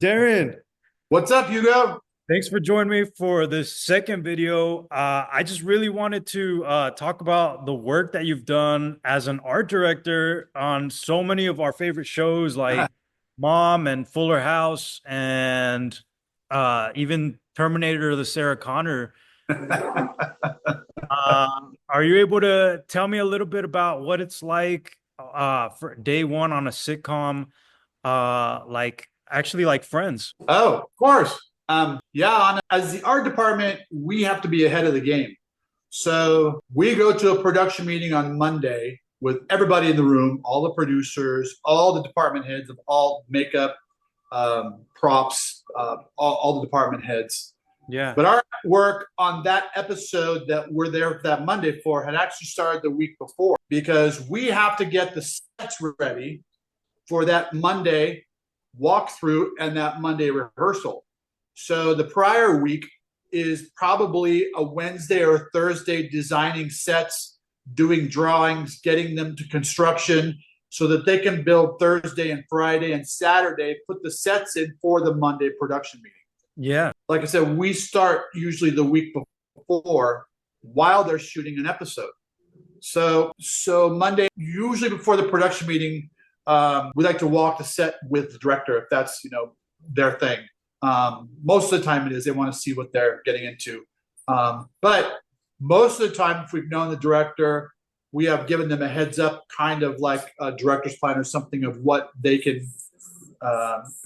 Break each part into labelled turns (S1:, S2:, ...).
S1: Daren,
S2: What's up, Hugo?
S1: thanks for joining me for this second video. I just really wanted to talk about the work that you've done as an art director on so many of our favorite shows like Mom and Fuller House and even Terminator, the Sarah Connor. Are you able to tell me a little bit about what it's like for day one on a sitcom, like actually like Friends?
S2: Oh, of course. As the art department, we have to be ahead of the game. So we go to a production meeting on Monday with everybody in the room, all the producers, all the department heads of all makeup, props, all the department heads.
S1: Yeah.
S2: But our work on that episode that we're there that Monday for had actually started the week before because we have to get the sets ready for that Monday walkthrough and that Monday rehearsal. So the prior week is probably a Wednesday or a Thursday designing sets, doing drawings, getting them to construction so that they can build Thursday and Friday and Saturday, put the sets in for the Monday production meeting.
S1: Yeah.
S2: Like I said, we start usually the week before while they're shooting an episode. So Monday, usually before the production meeting, we like to walk the set with the director if that's their thing. Most of the time it is they want to see what they're getting into. But most of the time, if we've known the director, we have given them a heads up, kind of like a director's plan or something of what they can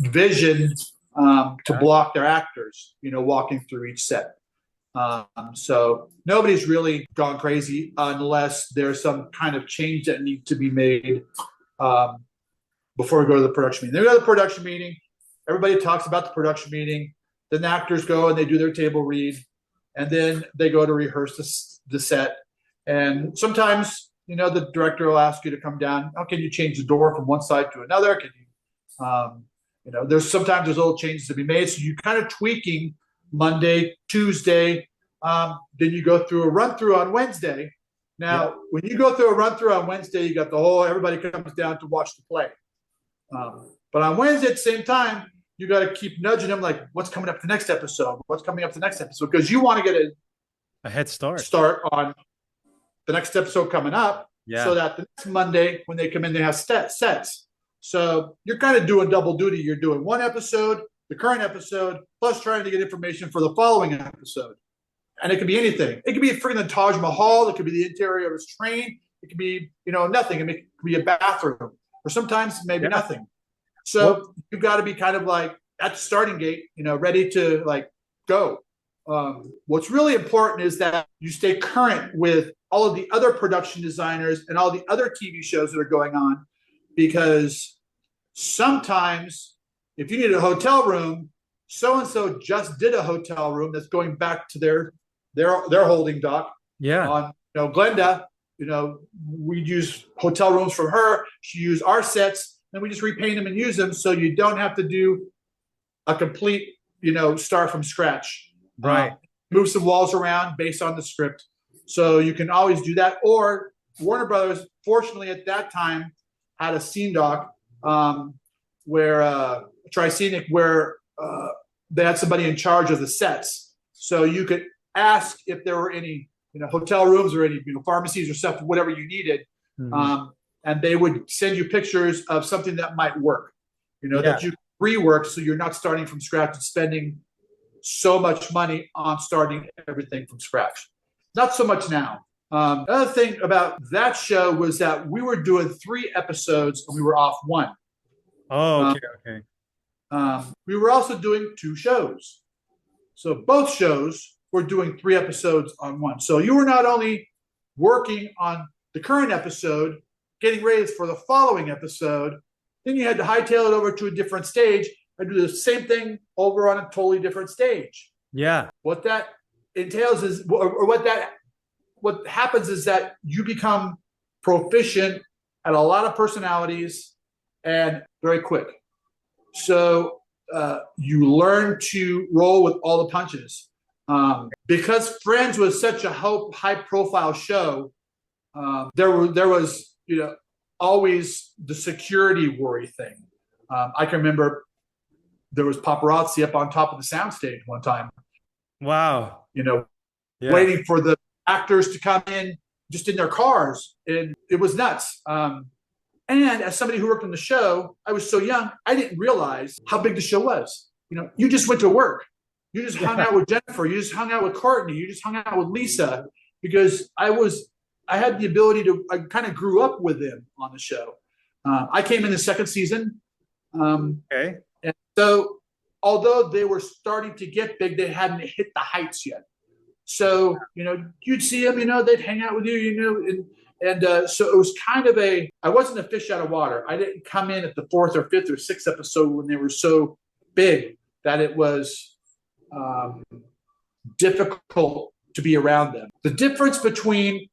S2: vision to block their actors, walking through each set. So nobody's really gone crazy unless there's some kind of change that needs to be made before we go to the production meeting. Then we go to the production meeting. Everybody talks about the production meeting. Then the actors go and they do their table read, and then they go to rehearse the set. And sometimes, the director will ask you to come down. Oh, can you change the door from one side to another? Can you, sometimes there's little changes to be made. So you're kind of tweaking Monday, Tuesday. Then you go through a run through on Wednesday. Now, when you go through a run through on Wednesday, you got everybody comes down to watch the play. But on Wednesday at the same time, you got to keep nudging them like, what's coming up the next episode? What's coming up the next episode? Because you want to get
S1: A head start.
S2: start on the next episode coming up
S1: Yeah.
S2: so that the next Monday when they come in, they have sets. So you're kind of doing double duty. You're doing one episode, the current episode, plus trying to get information for the following episode. And it could be anything. It could be freaking the Taj Mahal. It could be the interior of his train. It could be, nothing. It could be a bathroom. Or sometimes maybe nothing. So you've got to be kind of like at the starting gate, ready to like go. What's really important is that you stay current with all of the other production designers and all the other TV shows that are going on, because sometimes if you need a hotel room, so-and-so just did a hotel room that's going back to their holding dock.
S1: Yeah.
S2: On Glenda, we use hotel rooms from her. She used our sets, and we just repaint them and use them, so you don't have to do a complete, start from scratch.
S1: Right.
S2: Move some walls around based on the script, so you can always do that. Or Warner Brothers, fortunately at that time, had a scene dock where Tricenic, where they had somebody in charge of the sets, so you could ask if there were any hotel rooms or any pharmacies or stuff, whatever you needed.
S1: Mhm.
S2: And they would send you pictures of something that might work, that you rework, so you're not starting from scratch and spending so much money on starting everything from scratch. Not so much now. Another thing about that show was that we were doing 3 episodes and we were off 1.
S1: Oh, okay.
S2: We were also doing 2 shows. So both shows were doing 3 episodes on 1. So you were not only working on the current episode, getting ready for the following episode, then you had to hightail it over to a different stage and do the same thing over on a totally different stage.
S1: Yeah.
S2: What that entails is, or what happens is that you become proficient at a lot of personalities and very quick. So you learn to roll with all the punches. Because Friends was such a high-profile show, there was always the security worry thing. I can remember there was paparazzi up on top of the soundstage one time,
S1: Wow.
S2: you know,
S1: Yeah.
S2: waiting for the actors to come in just in their cars. And it was nuts. And as somebody who worked on the show, I was so young, I didn't realize how big the show was. You know, you just went to work. You just hung
S1: Yeah.
S2: out with Jennifer. You just hung out with Courtney. You just hung out with Lisa because I had the ability to, I kind of grew up with them on the show. I came in the second season.
S1: Okay.
S2: And so, although they were starting to get big, they hadn't hit the heights yet. So, you know, you'd see them, you know, they'd hang out with you, you know, and so it was kind of I wasn't a fish out of water. I didn't come in at the fourth or fifth or sixth episode when they were so big that it was difficult to be around them. The difference between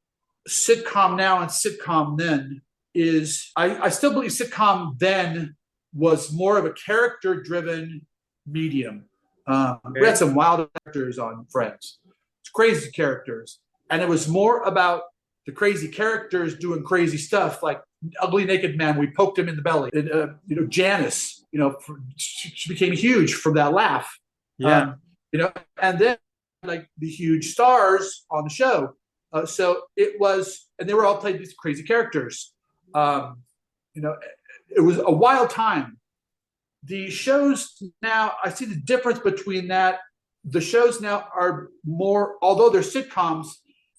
S2: sitcom now and sitcom then is I still believe sitcom then was more of a character-driven medium. We had some wild characters on Friends. It's crazy characters. And it was more about the crazy characters doing crazy stuff, like Ugly Naked Man. We poked him in the belly. And, you know, Janice, you know, she became huge from that laugh.
S1: Yeah.
S2: You know, and then like the huge stars on the show. So it was, and they were all played these crazy characters. You know, it was a wild time. The shows now, I see the difference between that. The shows now are more, although they're sitcoms,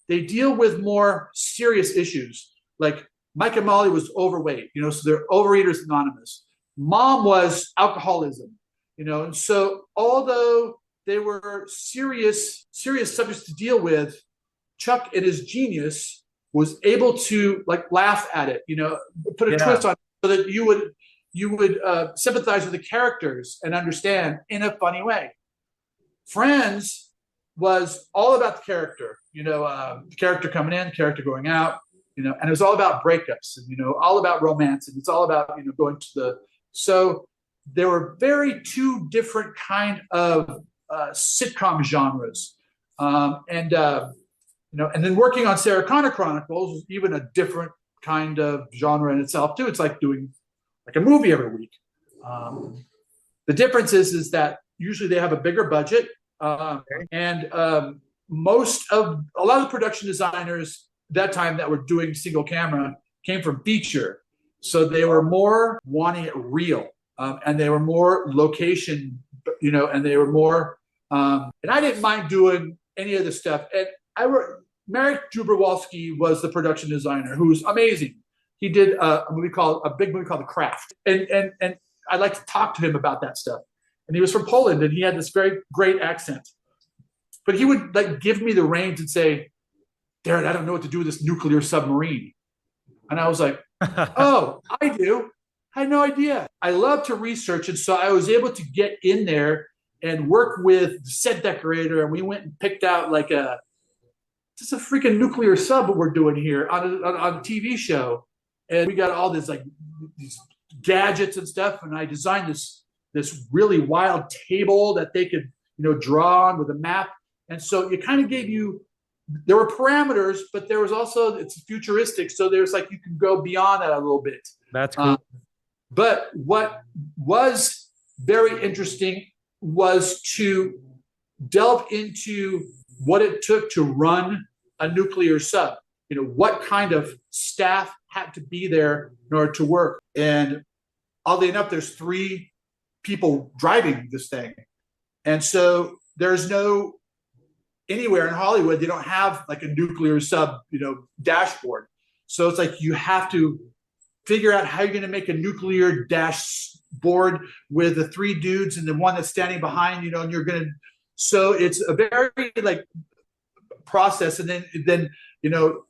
S2: they deal with more serious issues. Like Mike and Molly was overweight, you know, so they're Overeaters Anonymous. Mom was alcoholism, you know, and so although they were serious subjects to deal with, Chuck in his genius was able to like laugh at it, you know, put a twist on it so that you would sympathize with the characters and understand in a funny way. Friends was all about the character, you know, the character coming in, the character going out, you know, and it was all about breakups and, you know, all about romance, and it's all about, you know, going to the, so there were very two different kind of sitcom genres. You know, and then working on Sarah Connor Chronicles was even a different kind of genre in itself too. It's like doing like a movie every week. The difference is that usually they have a bigger budget, and a lot of the production designers that time that were doing single camera came from feature, so they were more wanting it real, and they were more location, you know, and they were more. And I didn't mind doing any of the stuff. And Marek Jubrowski was the production designer, who's amazing. He did a big movie called The Craft, and I'd like to talk to him about that stuff. And he was from Poland, and he had this very great accent. But he would like give me the reins and say, "Daren, I don't know what to do with this nuclear submarine." And I was like, "Oh, I do. I had no idea." I love to research, and so I was able to get in there and work with the set decorator, and we went and picked out like this is a freaking nuclear sub we're doing here on a TV show. And we got all this like these gadgets and stuff, and I designed this really wild table that they could, you know, draw on with a map. And so it kind of gave you, there were parameters, but there was also, it's futuristic, so there's like you can go beyond that a little bit.
S1: That's cool.
S2: But what was very interesting was to delve into what it took to run a nuclear sub. You know, what kind of staff had to be there in order to work. And oddly enough, there's 3 people driving this thing. And so there's no, anywhere in Hollywood, they don't have like a nuclear sub, you know, dashboard. So it's like you have to figure out how you're going to make a nuclear dashboard with the 3 dudes and the one that's standing behind, you know, and you're going to, so it's a very like process. And then, you know,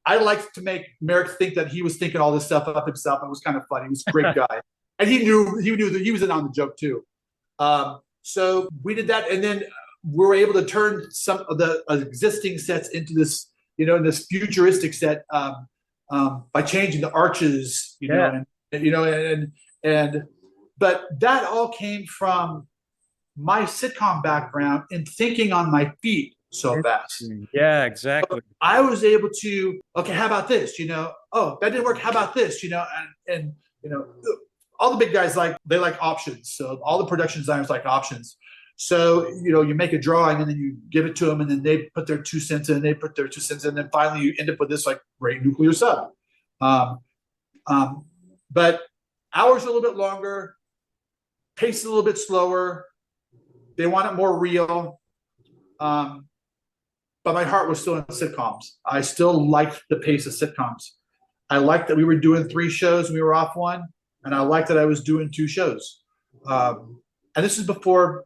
S2: I like to make Merrick think that he was thinking all this stuff up himself. It was kind of funny. He was a great guy. And he knew that he was in on the joke too. So we did that. And then we were able to turn some of the existing sets into this, you know, this futuristic set by changing the arches, you know, and, you know, and, but that all came from my sitcom background and thinking on my feet so fast.
S1: Yeah, exactly.
S2: So I was able to, okay, how about this? You know, oh, that didn't work. How about this? You know, and you know, all the big guys they like options. So all the production designers like options. So, you make a drawing and then you give it to them and then they put their 2 cents in, they put their 2 cents in, and then finally you end up with this like great nuclear sub. But hours are a little bit longer, pace is a little bit slower. They want it more real. But my heart was still in sitcoms. I still liked the pace of sitcoms. I liked that we were doing 3 shows and we were off one. And I liked that I was doing 2 shows. And this is before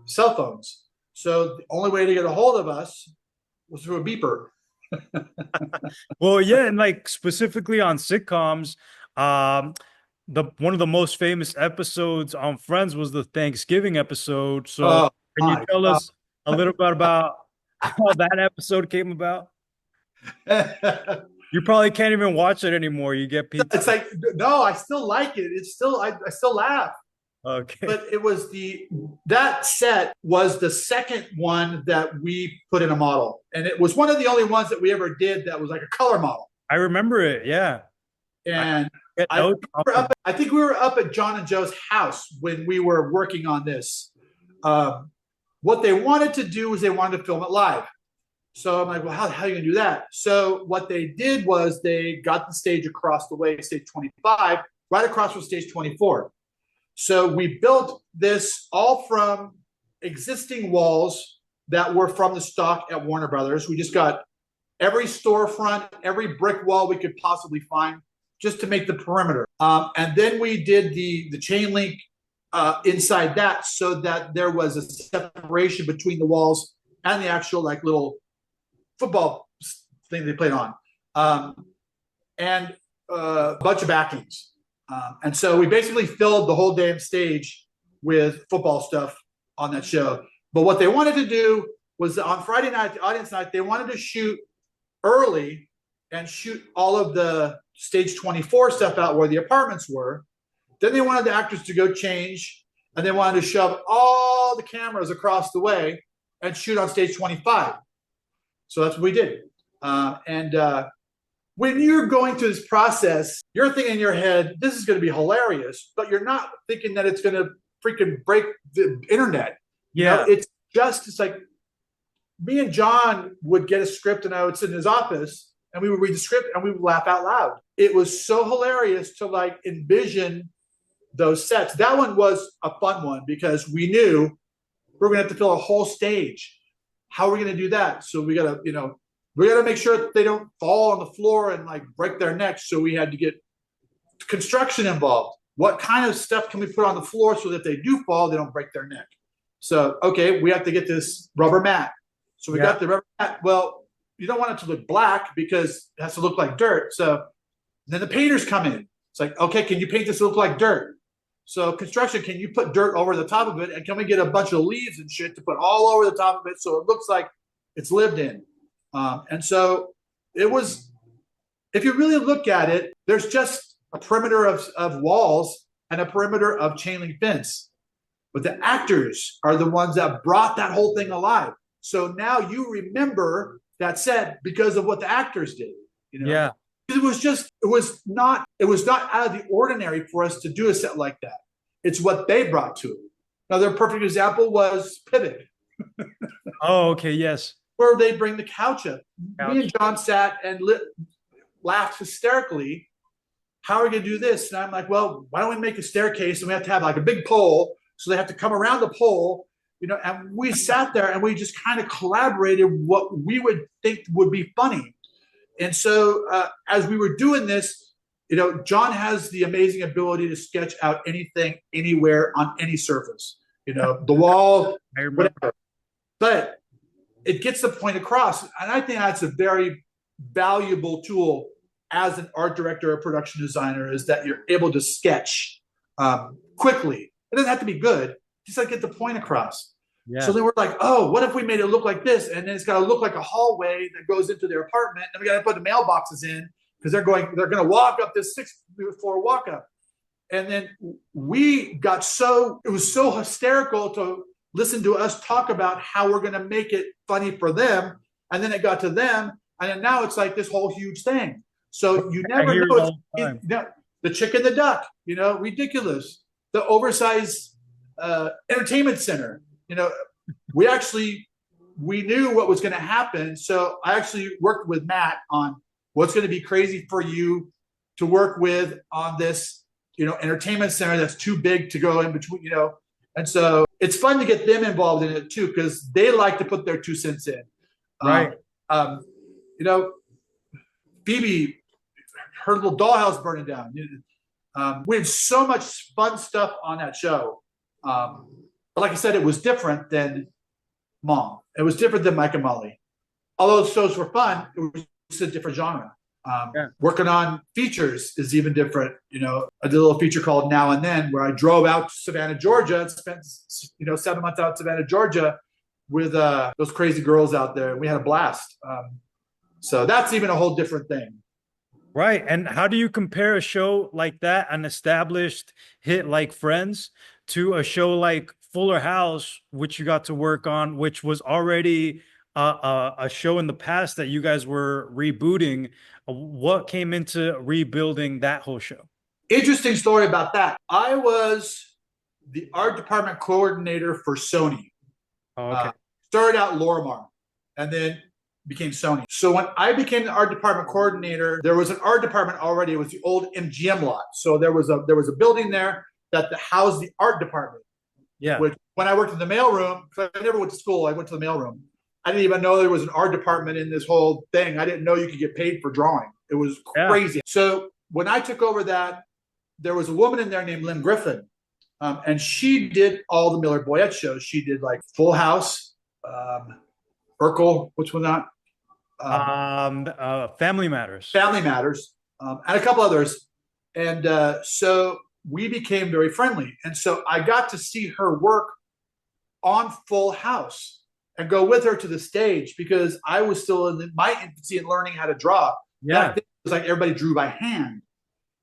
S2: cell phones. So the only way to get a hold of us was through a beeper.
S1: Well, yeah, and like specifically on sitcoms, the one of the most famous episodes on Friends was the Thanksgiving episode. So
S2: Oh
S1: can you
S2: my
S1: tell
S2: God.
S1: us a little bit about how that episode came about? You probably can't even watch it anymore. You get
S2: It's
S1: pizza.
S2: like, no, I still like it. It's still, I still laugh.
S1: Okay.
S2: But it was that set was the second one that we put in a model. And it was one of the only ones that we ever did that was like a color model.
S1: I remember it. Yeah.
S2: And
S1: Get
S2: I,
S1: notes off of-
S2: I think we were up at John and Joe's house when we were working on this. What they wanted to do was they wanted to film it live. So I'm like, well, how are you going to do that? So what they did was they got the stage across the way, stage 25, right across from stage 24. So we built this all from existing walls that were from the stock at Warner Brothers. We just got every storefront, every brick wall we could possibly find just to make the perimeter. And then we did the chain link inside that so that there was a separation between the walls and the actual like little football thing they played on, and a bunch of backings. And so we basically filled the whole damn stage with football stuff on that show. But what they wanted to do was on Friday night, audience night, they wanted to shoot early and shoot all of the stage 24 stuff out where the apartments were. Then they wanted the actors to go change, and they wanted to shove all the cameras across the way and shoot on stage 25. So that's what we did. When you're going through this process, you're thinking in your head, this is going to be hilarious, but you're not thinking that it's going to freaking break the internet.
S1: Yeah.
S2: It's like me and John would get a script and I would sit in his office and we would read the script and we would laugh out loud. It was so hilarious to like envision those sets. That one was a fun one because we knew we're going to have to fill a whole stage. How are we going to do that? So we got to make sure that they don't fall on the floor and like break their necks. So we had to get construction involved. What kind of stuff can we put on the floor so that if they do fall, they don't break their neck? So, okay, we have to get this rubber mat. So we got the rubber mat. Well, you don't want it to look black because it has to look like dirt. So then the painters come in. It's like, okay, can you paint this to look like dirt? So construction, can you put dirt over the top of it? And can we get a bunch of leaves and shit to put all over the top of it so it looks like it's lived in? And so it was, if you really look at it, there's just a perimeter of walls and a perimeter of chain link fence. But the actors are the ones that brought that whole thing alive. So now you remember that set because of what the actors did.
S1: Yeah.
S2: It was not out of the ordinary for us to do a set like that. It's what they brought to it. Another perfect example was Pivot.
S1: Oh, okay. Yes.
S2: Where they bring the couch up. Me and John sat and laughed hysterically. How are we going to do this? And I'm like, well, why don't we make a staircase and we have to have like a big pole. So they have to come around the pole, and we sat there and we just kind of collaborated what we would think would be funny. And so as we were doing this, John has the amazing ability to sketch out anything, anywhere, on any surface, the wall, whatever. But it gets the point across. And I think that's a very valuable tool as an art director or production designer, is that you're able to sketch quickly. It doesn't have to be good, just like get the point across. Yeah. So then we're like, oh, what if we made it look like this? And then it's got to look like a hallway that goes into their apartment. And we got to put the mailboxes in because they're going to walk up this 6th floor walk up. And then it was so hysterical to listen to us talk about how we're going to make it funny for them. And then it got to them. And then now it's like this whole huge thing. So you never know. The chick and the duck. ridiculous. The oversized entertainment center. We actually we knew what was going to happen. So I actually worked with Matt on what's going to be crazy for you to work with on this, entertainment center that's too big to go in between. And so it's fun to get them involved in it too, because they like to put their 2 cents in.
S1: Right.
S2: Um, you know, Phoebe, her little dollhouse burning down. We had so much fun stuff on that show. But like I said, it was different than Mom. It was different than Mike and Molly. Although those shows were fun, it was a different genre.
S1: Yeah.
S2: Working on features is even different. I did a little feature called Now and Then, where I drove out to Savannah, Georgia, and spent 7 months out in Savannah, Georgia, with those crazy girls out there. We had a blast. So that's even a whole different thing.
S1: Right. And how do you compare a show like that, an established hit like Friends, to a show like Fuller House, which you got to work on, which was already a show in the past that you guys were rebooting? What came into rebuilding that whole show?
S2: Interesting story about that. I was the art department coordinator for Sony.
S1: Oh, okay.
S2: Started out Lorimar and then became Sony. So when I became the art department coordinator, there was an art department already. It was the old MGM lot. So there was a building there that housed the art department.
S1: Yeah.
S2: Which, when I worked in the mailroom, because I never went to school, I went to the mailroom. I didn't even know there was an art department in this whole thing. I didn't know you could get paid for drawing. It was crazy. Yeah. So when I took over that, there was a woman in there named Lynn Griffin. And she did all the Miller Boyette shows. She did like Full House, Urkel, which one not?
S1: Family Matters.
S2: Family Matters, and a couple others. And so we became very friendly. And so I got to see her work on Full House and go with her to the stage, because I was still in my infancy in learning how to draw.
S1: Yeah.
S2: It was like everybody drew by hand.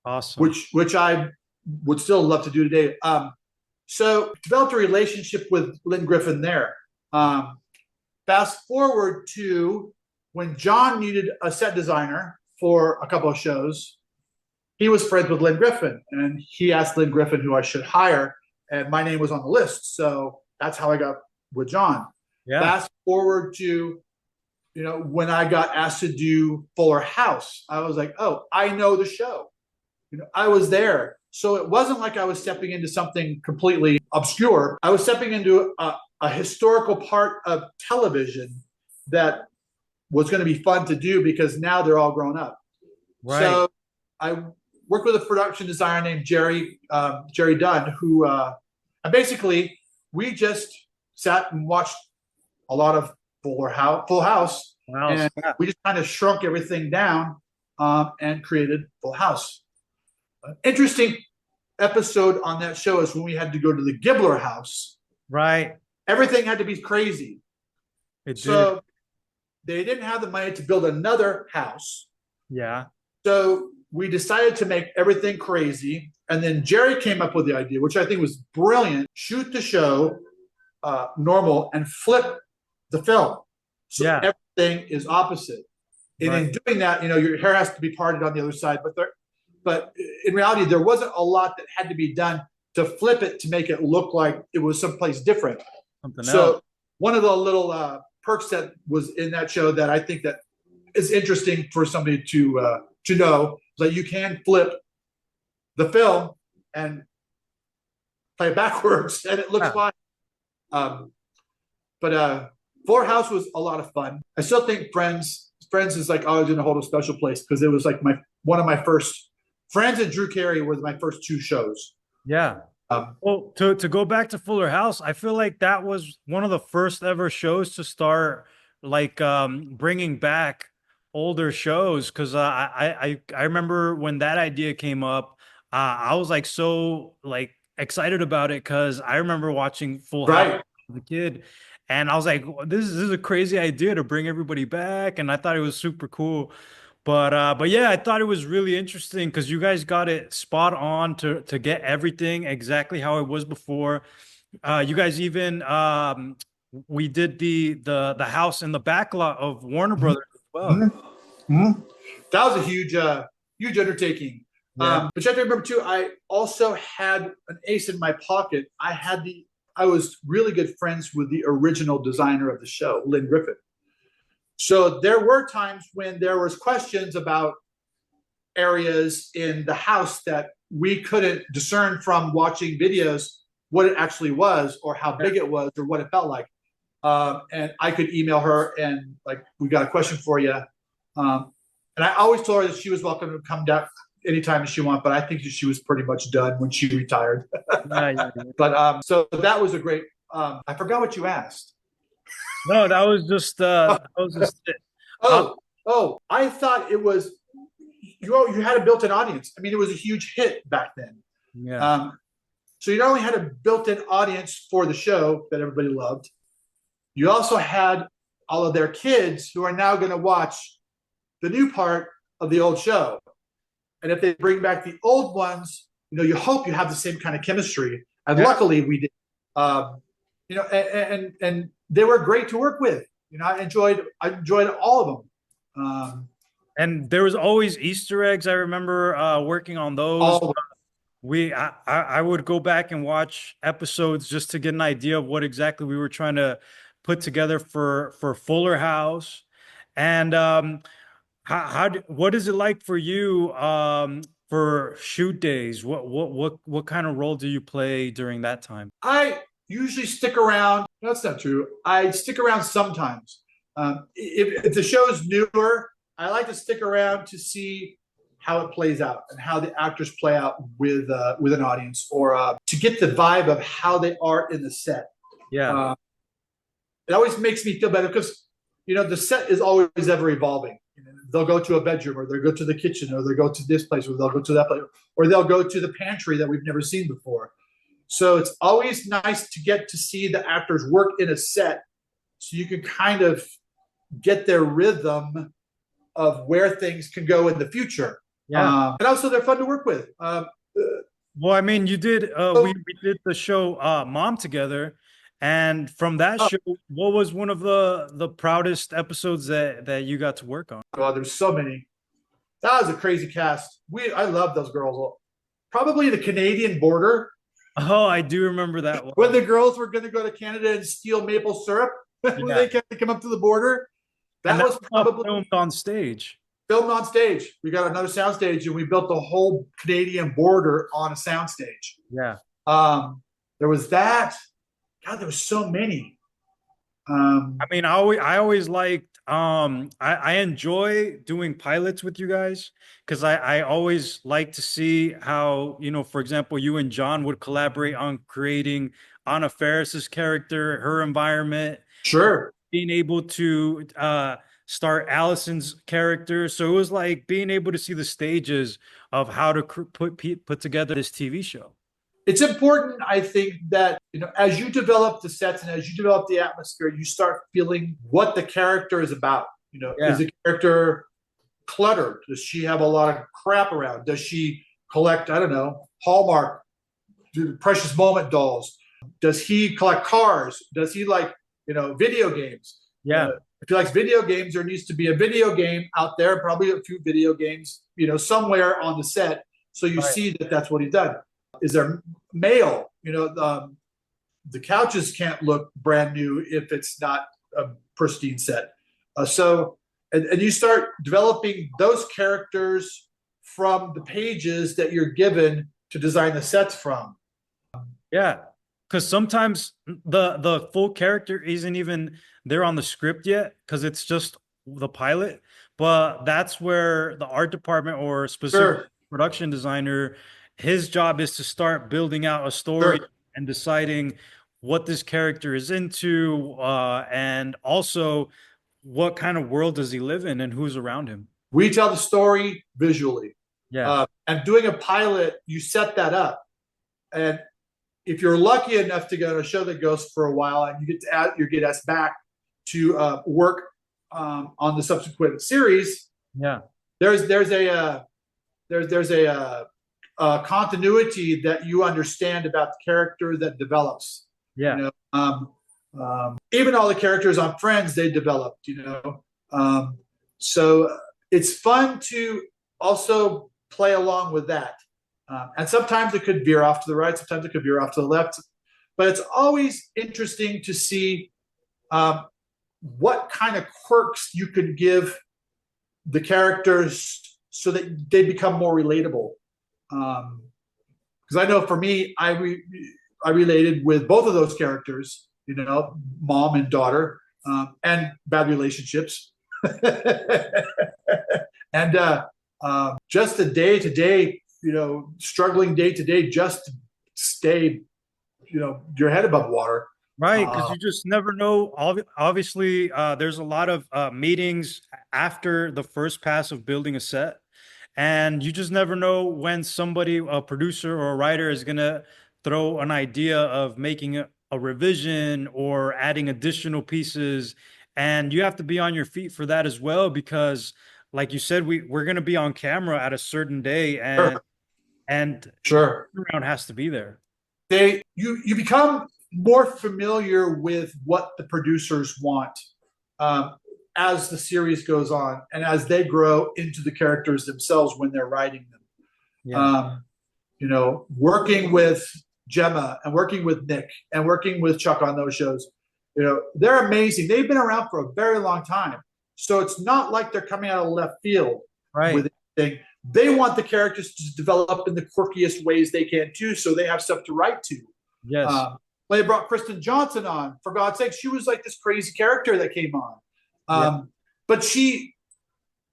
S1: Awesome.
S2: Which I would still love to do today. So developed a relationship with Lynn Griffin there. Fast forward to when John needed a set designer for a couple of shows. He was friends with Lynn Griffin, and he asked Lynn Griffin who I should hire, and my name was on the list. So that's how I got with John.
S1: Yeah.
S2: Fast forward to, when I got asked to do Fuller House, I was like, oh, I know the show. I was there. So it wasn't like I was stepping into something completely obscure. I was stepping into a historical part of television that was going to be fun to do, because now they're all grown up. Right. So I worked with a production designer named Jerry Dunn, who and basically we just sat and watched a lot of Full House. Wow. And we just kind of shrunk everything down and created Full House. An interesting episode on that show is when we had to go to the Gibbler house.
S1: Right.
S2: Everything had to be crazy. So they didn't have the money to build another house.
S1: Yeah.
S2: So we decided to make everything crazy. And then Jerry came up with the idea, which I think was brilliant: shoot the show normal and flip the film. So everything is opposite. And in doing that, your hair has to be parted on the other side. But in reality, there wasn't a lot that had to be done to flip it to make it look like it was someplace different. Something else. One of the little perks that was in that show that I think that is interesting for somebody to know is that you can flip the film and play it backwards, and it looks fine. But Fuller House was a lot of fun. I still think Friends is like always going to hold a special place, because it was like one of my first. Friends and Drew Carey were my first 2 shows.
S1: Yeah. Well, to go back to Fuller House, I feel like that was one of the first ever shows to start like bringing back older shows, because I remember when that idea came up, I was like so like excited about it, because I remember watching Full House as a kid, and I was like, this is a crazy idea to bring everybody back, and I thought it was super cool. But yeah, I thought it was really interesting, because you guys got it spot on to get everything exactly how it was before. You guys even we did the house in the back lot of Warner Brothers as well.
S2: Mm-hmm. Mm-hmm. That was a huge undertaking.
S1: Yeah.
S2: But you have to remember too, I also had an ace in my pocket. I was really good friends with the original designer of the show, Lynn Griffith. So there were times when there was questions about areas in the house that we couldn't discern from watching videos what it actually was or how big it was or what it felt like. And I could email her and like, we got a question for you. And I always told her that she was welcome to come down anytime she wanted, but I think she was pretty much done when she retired.
S1: Yeah, yeah, yeah.
S2: But so that was a great. I forgot what you asked.
S1: No, that was just it. Uh,
S2: Oh, I thought it was you had a built-in audience. I mean, it was a huge hit back then.
S1: yeah.
S2: So you not only had a built-in audience for the show that everybody loved, you also had all of their kids who are now going to watch the new part of the old show. And if they bring back the old ones, you hope you have the same kind of chemistry. And
S1: Yeah.
S2: luckily we did. And they were great to work with. I enjoyed all of them.
S1: And there was always Easter eggs. I remember working on those.
S2: All
S1: I would go back and watch episodes just to get an idea of what exactly we were trying to put together for Fuller House. And what is it like for you for shoot days? What kind of role do you play during that time?
S2: I usually stick around. That's not true. I stick around sometimes. If the show is newer, I like to stick around to see how it plays out and how the actors play out with an audience, or to get the vibe of how they are in the set.
S1: Yeah.
S2: It always makes me feel better because the set is always ever evolving. They'll go to a bedroom, or they'll go to the kitchen, or they'll go to this place, or they'll go to that place, or they'll go to the pantry that we've never seen before. So it's always nice to get to see the actors work in a set, so you can kind of get their rhythm of where things can go in the future.
S1: Yeah.
S2: And also they're fun to work with.
S1: Well, I mean, you did we did the show Mom together, and from that show, what was one of the proudest episodes that you got to work on?
S2: God, there's so many. That was a crazy cast. I love those girls. Probably the Canadian border.
S1: Oh, I do remember that one.
S2: When the girls were going to go to Canada and steal maple syrup, when they kept to come up to the border. That was probably
S1: filmed on stage.
S2: Filmed on stage. We got another sound stage, and we built the whole Canadian border on a sound stage.
S1: Yeah.
S2: There was that. God, there was so many.
S1: I mean, I always liked I enjoy doing pilots with you guys because I always like to see how, for example, you and John would collaborate on creating Anna Faris's character, her environment.
S2: Sure.
S1: Being able to start Allison's character. So it was like being able to see the stages of how to put together this TV show.
S2: It's important, I think, that as you develop the sets and as you develop the atmosphere, you start feeling what the character is about. Is the character cluttered? Does she have a lot of crap around? Does she collect, I don't know, Hallmark, precious moment dolls? Does he collect cars? Does he like, video games?
S1: Yeah.
S2: If he likes video games, there needs to be a video game out there, probably a few video games, somewhere on the set, so you see that that's what he's done. Is there mail? The couches can't look brand new if it's not a pristine set. And you start developing those characters from the pages that you're given to design the sets from.
S1: Yeah, because sometimes the full character isn't even there on the script yet because it's just the pilot. But that's where the art department or specific production designer, his job is to start building out a story and deciding what this character is into, and also what kind of world does he live in and who's around him.
S2: We tell the story visually.
S1: Yeah.
S2: And doing a pilot, you set that up. And if you're lucky enough to go to a show that goes for a while and you get asked back to work on the subsequent series, there's a continuity that you understand about the character that develops.
S1: Yeah.
S2: Even all the characters on Friends, they developed. So it's fun to also play along with that. And sometimes it could veer off to the right, sometimes it could veer off to the left. But it's always interesting to see what kind of quirks you could give the characters so that they become more relatable. Because I know for me, I related with both of those characters, mom and daughter, and bad relationships. And just a day to day, struggling day to day just to stay, your head above water.
S1: Right, because you just never know. Obviously, there's a lot of meetings after the first pass of building a set, and you just never know when somebody, a producer or a writer, is gonna throw an idea of making a revision or adding additional pieces, and you have to be on your feet for that as well, because, like you said, we're gonna be on camera at a certain day,
S2: Sure.
S1: and
S2: Sure.
S1: around has to be there.
S2: You become more familiar with what the producers want as the series goes on and as they grow into the characters themselves when they're writing them.
S1: Yeah.
S2: Working with Gemma and working with Nick and working with Chuck on those shows, they're amazing. They've been around for a very long time. So it's not like they're coming out of left field
S1: Right.
S2: with anything. They want the characters to develop in the quirkiest ways they can too, so they have stuff to write to.
S1: Yes.
S2: When they brought Kristen Johnson on, for God's sake, she was like this crazy character that came on. But she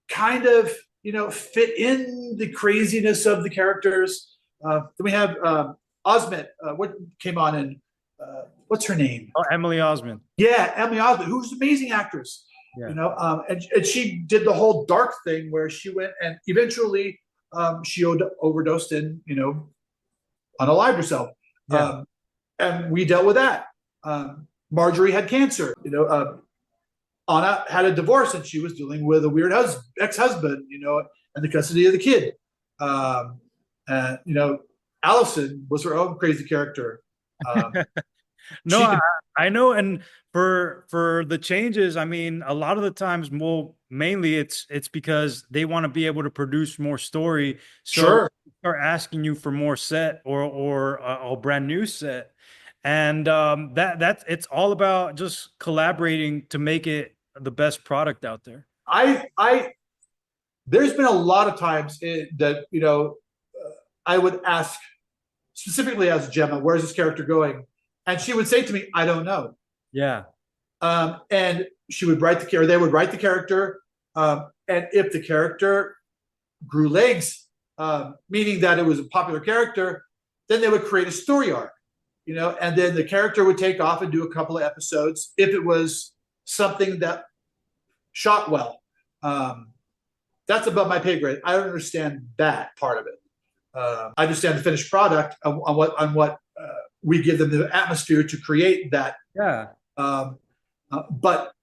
S2: kind of, fit in the craziness of the characters. Then we have Osment, what came on, and what's her name?
S1: Oh, Emily Osment.
S2: Yeah, Emily Osment, who's an amazing actress.
S1: Yeah.
S2: And she did the whole dark thing where she went and eventually she overdosed and unalived herself.
S1: Yeah.
S2: And we dealt with that. Marjorie had cancer. Anna had a divorce and she was dealing with a weird ex-husband, and the custody of the kid. Allison was her own crazy character.
S1: No, I know. And for the changes, I mean, a lot of the times, well, mainly it's because they want to be able to produce more story. So
S2: Sure.
S1: they're asking you for more set or a brand new set. And that's it's all about just collaborating to make it the best product out there.
S2: There's been a lot of times that I would ask, specifically as Gemma, where's this character going? And she would say to me, I don't know.
S1: Yeah.
S2: And she would write the character, they would write the character. And if the character grew legs, meaning that it was a popular character, then they would create a story arc, and then the character would take off and do a couple of episodes if it was something that shot well. That's above my pay grade. I don't understand that part of it. I understand the finished product on what we give them the atmosphere to create that.
S1: Yeah.
S2: But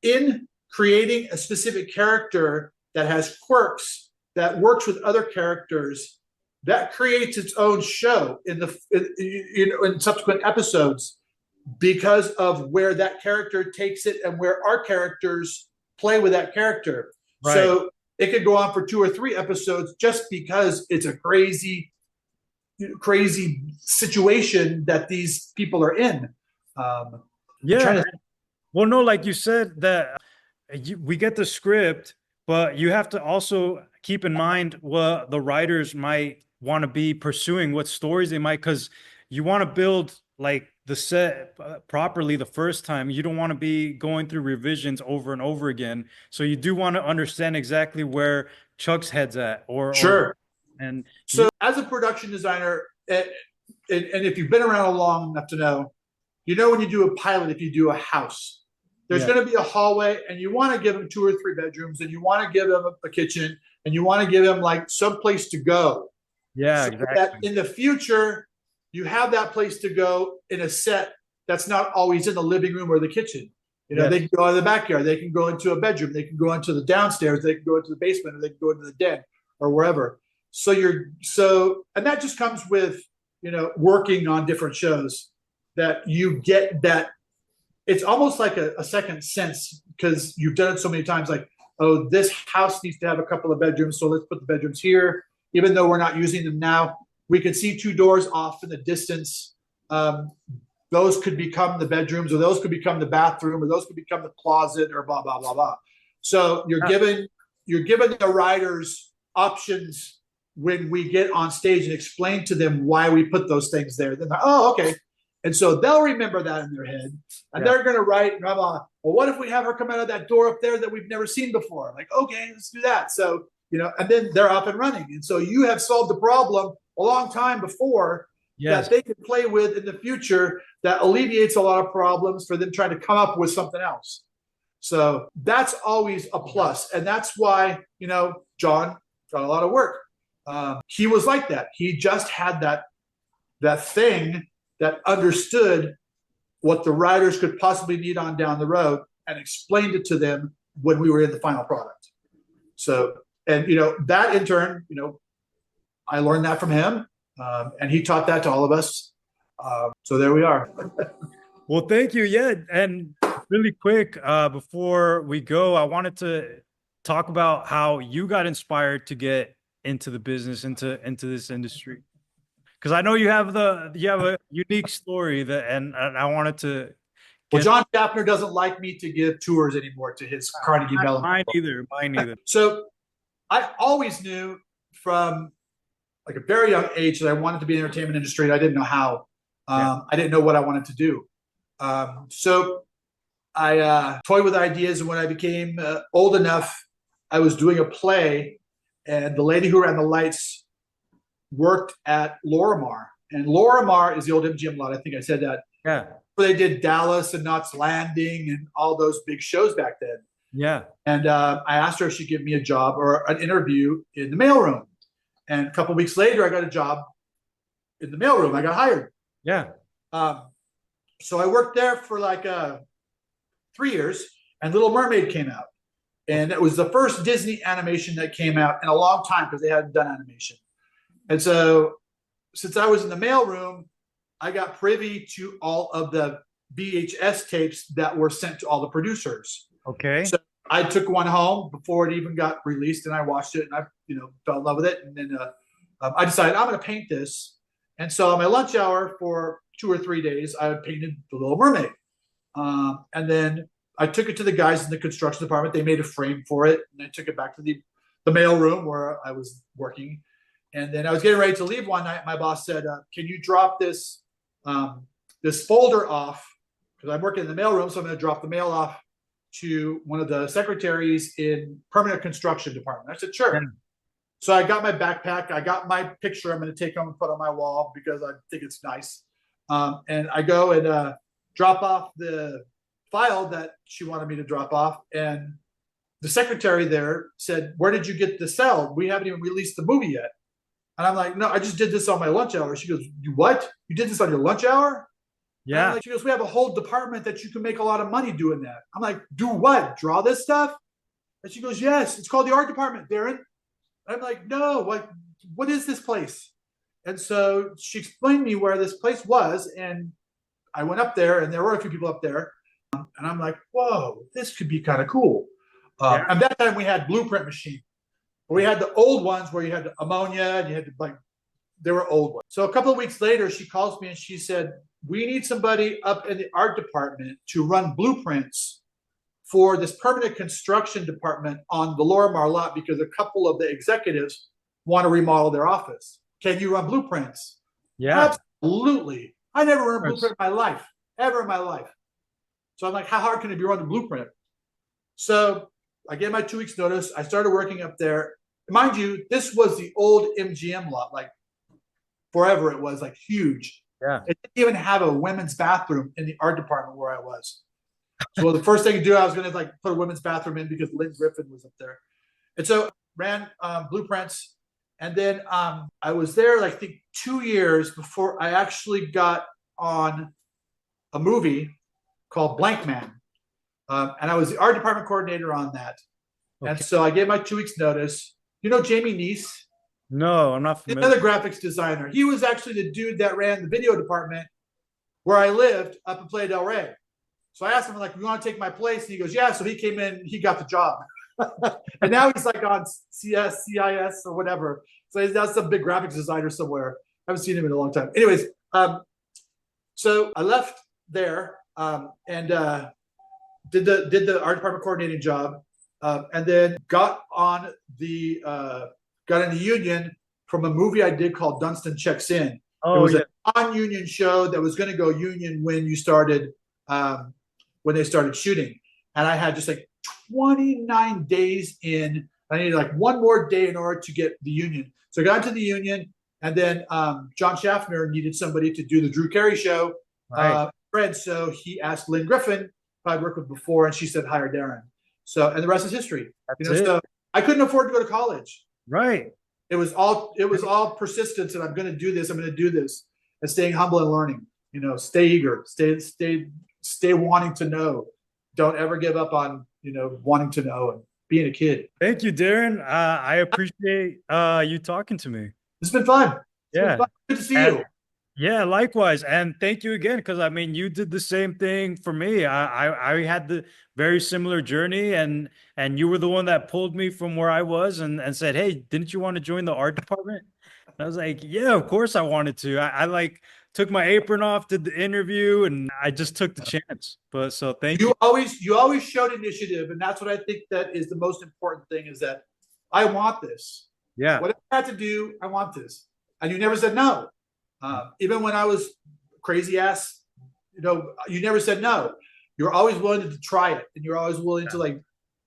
S2: in creating a specific character that has quirks, that works with other characters, that creates its own show in subsequent episodes because of where that character takes it and where our characters play with that character.
S1: Right.
S2: So it could go on for 2 or 3 episodes just because it's a crazy situation that these people are in.
S1: Yeah. Well, no, like you said, that we get the script, but you have to also keep in mind what the writers might want to be pursuing, what stories they might, because you want to build like the set properly the first time. You don't want to be going through revisions over and over again. So you do want to understand exactly where Chuck's head's at,
S2: Sure.
S1: And
S2: so as a production designer, and if you've been around long enough to know, when you do a pilot, if you do a house, there's going to be a hallway, and you want to give them 2 or 3 bedrooms, and you want to give them a kitchen, and you want to give them like some place to go.
S1: Yeah,
S2: so
S1: exactly.
S2: that in the future, you have that place to go in a set that's not always in the living room or the kitchen. They can go in the backyard, they can go into a bedroom, they can go into the downstairs, they can go into the basement, or they can go into the den or wherever. And that just comes with, working on different shows, that you get that. It's almost like a second sense because you've done it so many times. Like, oh, this house needs to have a couple of bedrooms, so let's put the bedrooms here. even though we're not using them now. We could see two doors off in the distance. Those could become the bedrooms, or those could become the bathroom, or those could become the closet, or blah, blah, blah, blah. So you're given the writers options when we get on stage and explain to them why we put those things there. Then they're, oh, okay. And so they'll remember that in their head, and they're going to write, blah, blah. Well, what if we have her come out of that door up there that we've never seen before? Like, okay, let's do that. So, and then they're up and running. And so you have solved the problem a long time before that they can play with in the future, that alleviates a lot of problems for them trying to come up with something else. So that's always a plus. And that's why, John got a lot of work. He was like that. He just had that thing that understood what the writers could possibly need on down the road and explained it to them when we were in the final product. So, and, that in turn, I learned that from him, and he taught that to all of us. So there we are.
S1: Well, thank you. Yeah. And really quick, before we go, I wanted to talk about how you got inspired to get into the business, into this industry. Because I know you have a unique story and I wanted to.
S2: Well, John Schaffner doesn't like me to give tours anymore to his Carnegie Mellon.
S1: Mine either.
S2: So I always knew from like a very young age that I wanted to be in the entertainment industry, and I didn't know how. I didn't know what I wanted to do. So I toyed with ideas, and when I became old enough, I was doing a play, and the lady who ran the lights worked at Lorimar. And Lorimar is the old MGM lot. I think I said that.
S1: Yeah.
S2: Where they did Dallas and Knots Landing and all those big shows back then.
S1: Yeah.
S2: And I asked her if she'd give me a job or an interview in the mailroom. And a couple of weeks later, I got a job in the mailroom. I got hired.
S1: Yeah.
S2: So I worked there for like 3 years, and Little Mermaid came out. And it was the first Disney animation that came out in a long time because they hadn't done animation. And so since I was in the mailroom, I got privy to all of the VHS tapes that were sent to all the producers.
S1: Okay.
S2: So I took one home before it even got released, and I watched it, and I, fell in love with it. And then I decided I'm going to paint this. And so on my lunch hour for 2 or 3 days, I painted The Little Mermaid. And then I took it to the guys in the construction department. They made a frame for it, and I took it back to the mailroom where I was working. And then I was getting ready to leave one night. My boss said, "Can you drop this folder off? Because I'm working in the mailroom, so I'm going to drop the mail off to one of the secretaries in permanent construction department." I said, "Sure." Yeah. So I got my backpack. I got my picture I'm going to take home and put on my wall because I think it's nice. And I go and drop off the file that she wanted me to drop off. And the secretary there said, "Where did you get the cell? We haven't even released the movie yet." And I'm like, "No, I just did this on my lunch hour." She goes, "You what? You did this on your lunch hour?"
S1: Yeah.
S2: She goes, "We have a whole department that you can make a lot of money doing that." I'm like, "Do what? Draw this stuff?" And she goes, "Yes, it's called the art department, Daren." And I'm like, "No, what is this place?" And so she explained me where this place was, and I went up there, and there were a few people up there, and I'm like, "Whoa, this could be kind of cool." And that time we had blueprint machine. We had the old ones where you had ammonia and you had to they were old ones. So a couple of weeks later, she calls me and she said, "We need somebody up in the art department to run blueprints for this permanent construction department on the Lorimar lot because a couple of the executives want to remodel their office. Can you run blueprints?"
S1: Yeah.
S2: Absolutely. I never run a blueprint in my life, ever in my life. So I'm like, how hard can it be run a blueprint? So I gave my 2 weeks notice. I started working up there. Mind you, this was the old MGM lot, like forever. It was like huge.
S1: Yeah.
S2: It didn't even have a women's bathroom in the art department where I was. So the first thing to do, I was going to put a women's bathroom in because Lynn Griffin was up there. And so ran blueprints. And then I was there, I think 2 years before I actually got on a movie called Blank Man. And I was the art department coordinator on that. Okay. And so I gave my 2 weeks notice. You know Jamie Neese?
S1: No, I'm not familiar.
S2: Another graphics designer. He was actually the dude that ran the video department where I lived up in Playa del Rey. So I asked him, "You want to take my place?" And he goes, "Yeah." So he came in, he got the job. And now he's on CIS or whatever. So he's now some big graphics designer somewhere. I haven't seen him in a long time. Anyways, so I left there and did the art department coordinating job, and then got in the union from a movie I did called Dunstan Checks In. It
S1: Oh
S2: was
S1: yeah.
S2: a non-union show that was going to go union when they started shooting, and I had just like 29 days in. I needed like one more day in order to get the union. So I got into the union, and then John Schaffner needed somebody to do the Drew Carey show.
S1: Right.
S2: Fred, so he asked Lynn Griffin, who I'd worked with before, and she said hire Daren. So, and the rest is history.
S1: That's it.
S2: So I couldn't afford to go to college.
S1: Right.
S2: It was all persistence, and I'm going to do this. I'm going to do this, and staying humble and learning. Stay eager, stay wanting to know. Don't ever give up on wanting to know and being a kid.
S1: Thank you, Darren. I appreciate you talking to me.
S2: It's been fun. It's been
S1: Yeah.
S2: fun. Good to see
S1: And
S2: you.
S1: yeah, likewise. And thank you again, because I mean, you did the same thing for me. I had the very similar journey, and you were the one that pulled me from where I was and said, "Hey, didn't you want to join the art department?" And I was like, "Yeah, of course I wanted to." I like took my apron off, did the interview, and I just took the chance. But so thank you.
S2: You always showed initiative, and that's what I think that is the most important thing. Is that I want this.
S1: Yeah.
S2: Whatever I had to do, I want this, and you never said no. Even when I was crazy ass, you never said no. You're always willing to try it, and you're always willing to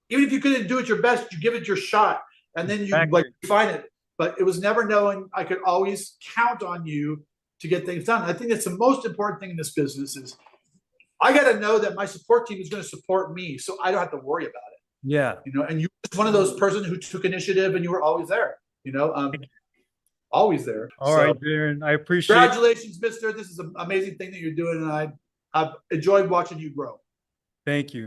S2: even if you couldn't do it your best, you give it your shot, and then you
S1: Exactly.
S2: refine it. But it was never knowing I could always count on you to get things done. I think that's the most important thing in this business is I got to know that my support team is going to support me, so I don't have to worry about it.
S1: Yeah.
S2: And you're just one of those person who took initiative, and you were always there. Always there.
S1: All right, Darren. I appreciate it.
S2: Congratulations, Mister. This is an amazing thing that you're doing, and I've enjoyed watching you grow.
S1: Thank you.